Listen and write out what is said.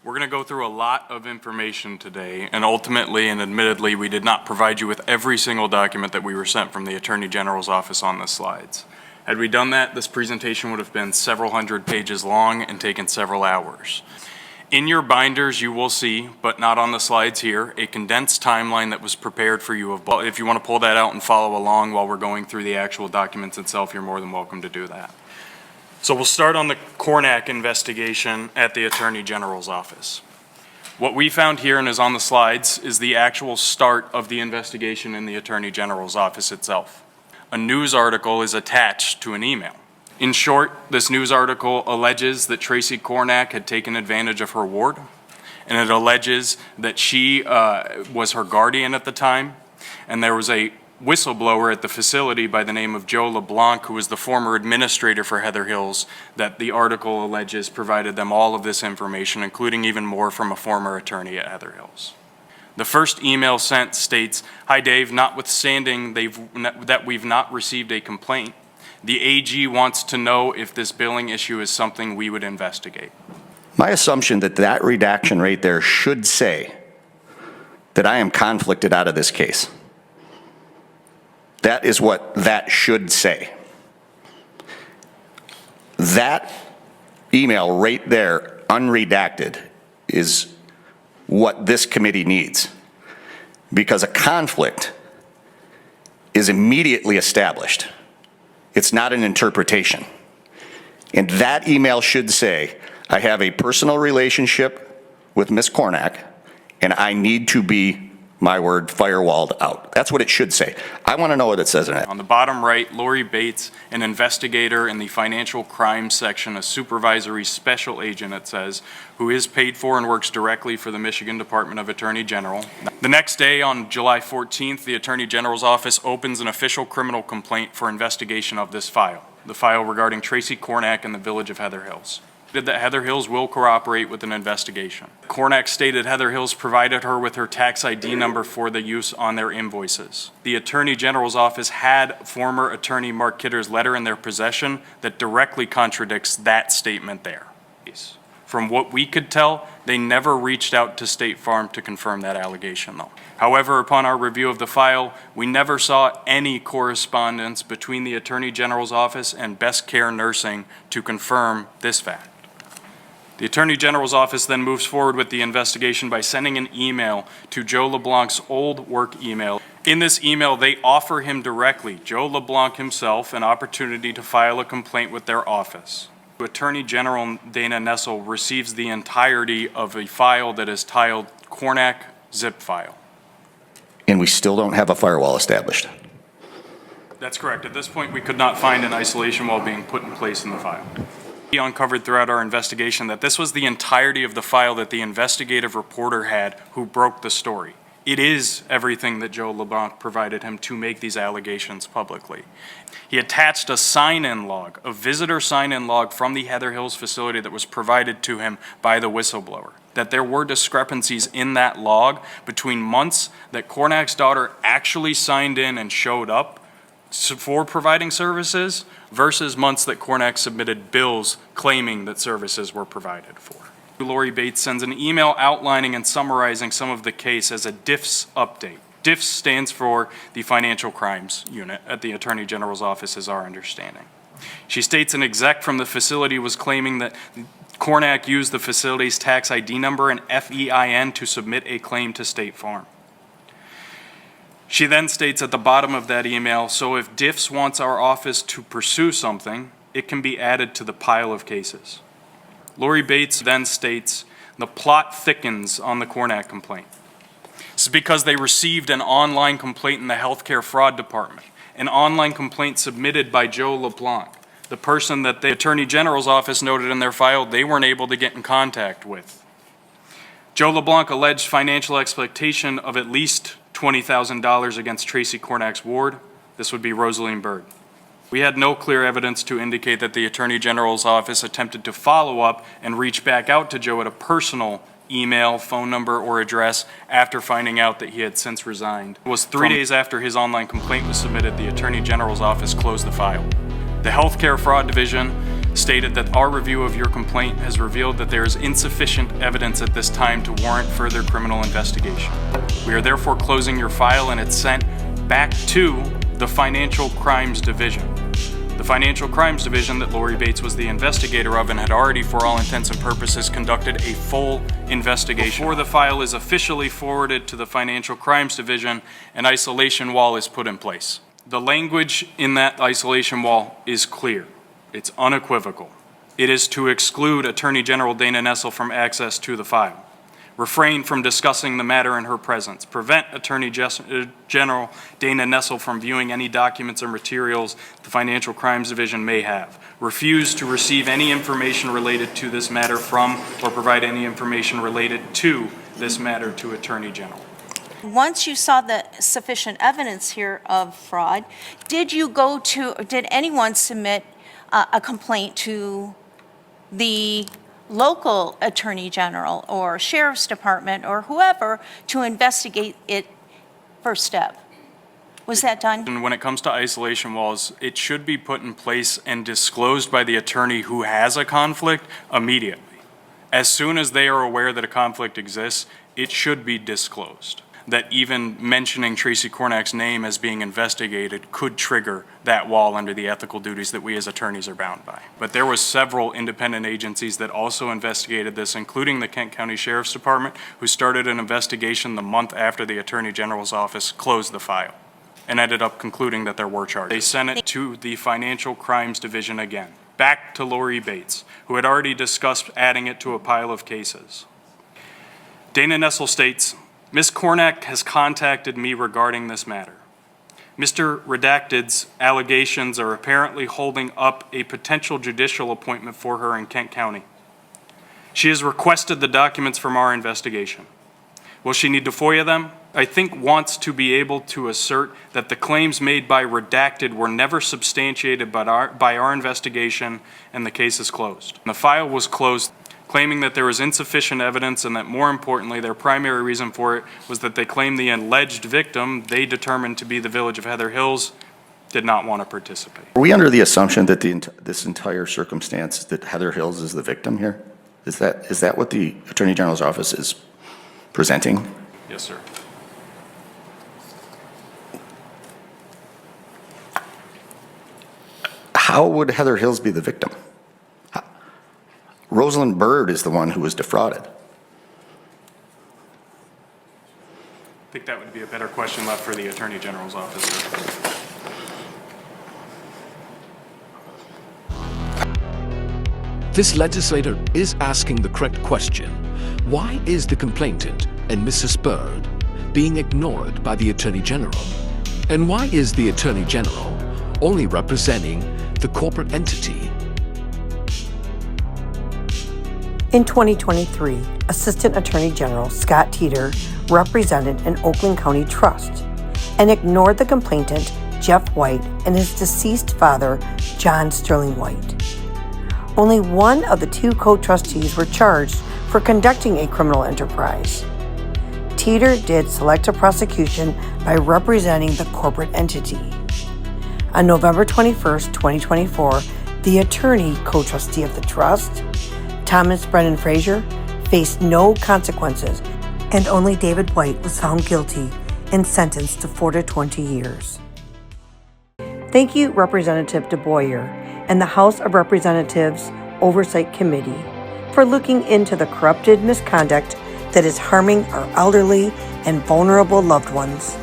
We're going to go through a lot of information today, and ultimately and admittedly, we did not provide you with every single document that we were sent from the Attorney General's office on the slides. Had we done that, this presentation would have been several hundred pages long and taken several hours. In your binders, you will see, but not on the slides here, a condensed timeline that was prepared for you. If you want to pull that out and follow along while we're going through the actual documents itself, you're more than welcome to do that. So we'll start on the Cornack investigation at the Attorney General's office. What we found here and is on the slides is the actual start of the investigation in the Attorney General's office itself. A news article is attached to an email. In short, this news article alleges that Tracy Cornack had taken advantage of her ward, and it alleges that she was her guardian at the time, and there was a whistleblower at the facility by the name of Joe LeBlanc, who was the former administrator for Heather Hills, that the article alleges provided them all of this information, including even more from a former attorney at Heather Hills. The first email sent states, "Hi Dave, notwithstanding that we've not received a complaint, the AG wants to know if this billing issue is something we would investigate." My assumption that that redaction right there should say that I am conflicted out of this case. That is what that should say. That email right there, unredacted, is what this committee needs. Because a conflict is immediately established. It's not an interpretation. And that email should say, I have a personal relationship with Ms. Cornack, and I need to be, my word, firewalled out. That's what it should say. I want to know what it says in it. On the bottom right, Lori Bates, an investigator in the financial crimes section, a supervisory special agent, it says, who is paid for and works directly for the Michigan Department of Attorney General. The next day, on July 14th, the Attorney General's office opens an official criminal complaint for investigation of this file, the file regarding Tracy Cornack in the village of Heather Hills. That Heather Hills will cooperate with an investigation. Cornack stated Heather Hills provided her with her tax ID number for the use on their invoices. The Attorney General's office had former attorney Mark Kidder's letter in their possession that directly contradicts that statement there. From what we could tell, they never reached out to State Farm to confirm that allegation though. However, upon our review of the file, we never saw any correspondence between the Attorney General's office and Best Care Nursing to confirm this fact. The Attorney General's office then moves forward with the investigation by sending an email to Joe LeBlanc's old work email. In this email, they offer him directly, Joe LeBlanc himself, an opportunity to file a complaint with their office. Attorney General Dana Nessel receives the entirety of a file that is titled Cornack zip file. And we still don't have a firewall established. That's correct. At this point, we could not find an isolation wall being put in place in the file. We uncovered throughout our investigation that this was the entirety of the file that the investigative reporter had who broke the story. It is everything that Joe LeBlanc provided him to make these allegations publicly. He attached a sign-in log, a visitor sign-in log from the Heather Hills facility that was provided to him by the whistleblower. That there were discrepancies in that log between months that Cornack's daughter actually signed in and showed up for providing services versus months that Cornack submitted bills claiming that services were provided for. Lori Bates sends an email outlining and summarizing some of the case as a DIFS update. DIFS stands for the Financial Crimes Unit at the Attorney General's office, is our understanding. She states an exec from the facility was claiming that Cornack used the facility's tax ID number and FEIN to submit a claim to State Farm. She then states at the bottom of that email, so if DIFS wants our office to pursue something, it can be added to the pile of cases. Lori Bates then states, the plot thickens on the Cornack complaint. This is because they received an online complaint in the healthcare fraud department, an online complaint submitted by Joe LeBlanc, the person that the Attorney General's office noted in their file they weren't able to get in contact with. Joe LeBlanc alleged financial exploitation of at least $20,000 against Tracy Cornack's ward. This would be Roselene Burd. We had no clear evidence to indicate that the Attorney General's office attempted to follow up and reach back out to Joe at a personal email, phone number, or address after finding out that he had since resigned. It was 3 days after his online complaint was submitted, the Attorney General's office closed the file. The Healthcare Fraud Division stated that our review of your complaint has revealed that there is insufficient evidence at this time to warrant further criminal investigation. We are therefore closing your file, and it's sent back to the Financial Crimes Division. The Financial Crimes Division that Lori Bates was the investigator of and had already, for all intents and purposes, conducted a full investigation. Before the file is officially forwarded to the Financial Crimes Division, an isolation wall is put in place. The language in that isolation wall is clear. It's unequivocal. It is to exclude Attorney General Dana Nessel from access to the file, refrain from discussing the matter in her presence, prevent Attorney General Dana Nessel from viewing any documents or materials the Financial Crimes Division may have, refuse to receive any information related to this matter from or provide any information related to this matter to Attorney General. Once you saw the sufficient evidence here of fraud, did anyone submit a complaint to the local attorney general or sheriff's department or whoever to investigate it first step? Was that done? And when it comes to isolation walls, it should be put in place and disclosed by the attorney who has a conflict immediately. As soon as they are aware that a conflict exists, it should be disclosed. That even mentioning Tracy Cornack's name as being investigated could trigger that wall under the ethical duties that we as attorneys are bound by. But there was several independent agencies that also investigated this, including the Kent County Sheriff's Department, who started an investigation the month after the Attorney General's office closed the file and ended up concluding that there were charges. They sent it to the Financial Crimes Division again, back to Lori Bates, who had already discussed adding it to a pile of cases. Dana Nessel states, Ms. Cornack has contacted me regarding this matter. Mr. Redacted's allegations are apparently holding up a potential judicial appointment for her in Kent County. She has requested the documents from our investigation. Will she need to FOIA them? I think wants to be able to assert that the claims made by Redacted were never substantiated by our investigation and the case is closed. The file was closed, claiming that there was insufficient evidence and that, more importantly, their primary reason for it was that they claimed the alleged victim they determined to be the village of Heather Hills did not want to participate. Are we under the assumption that this entire circumstance, that Heather Hills is the victim here? Is that what the Attorney General's office is presenting? Yes, sir. How would Heather Hills be the victim? Roselene Burd is the one who was defrauded. I think that would be a better question left for the Attorney General's office, sir. This legislator is asking the correct question. Why is the complainant and Mrs. Burd being ignored by the Attorney General? And why is the Attorney General only representing the corporate entity? In 2023, Assistant Attorney General Scott Teeter represented an Oakland County trust and ignored the complainant, Jeff White, and his deceased father, John Sterling White. Only one of the two co-trustees were charged for conducting a criminal enterprise. Teeter did selective prosecution by representing the corporate entity. On November 21st, 2024, the attorney co-trustee of the trust, Thomas Brennan Fraser, faced no consequences, and only David White was found guilty and sentenced to 4 to 20 years. Thank you, Representative DeBoyer and the House of Representatives Oversight Committee for looking into the corrupted misconduct that is harming our elderly and vulnerable loved ones.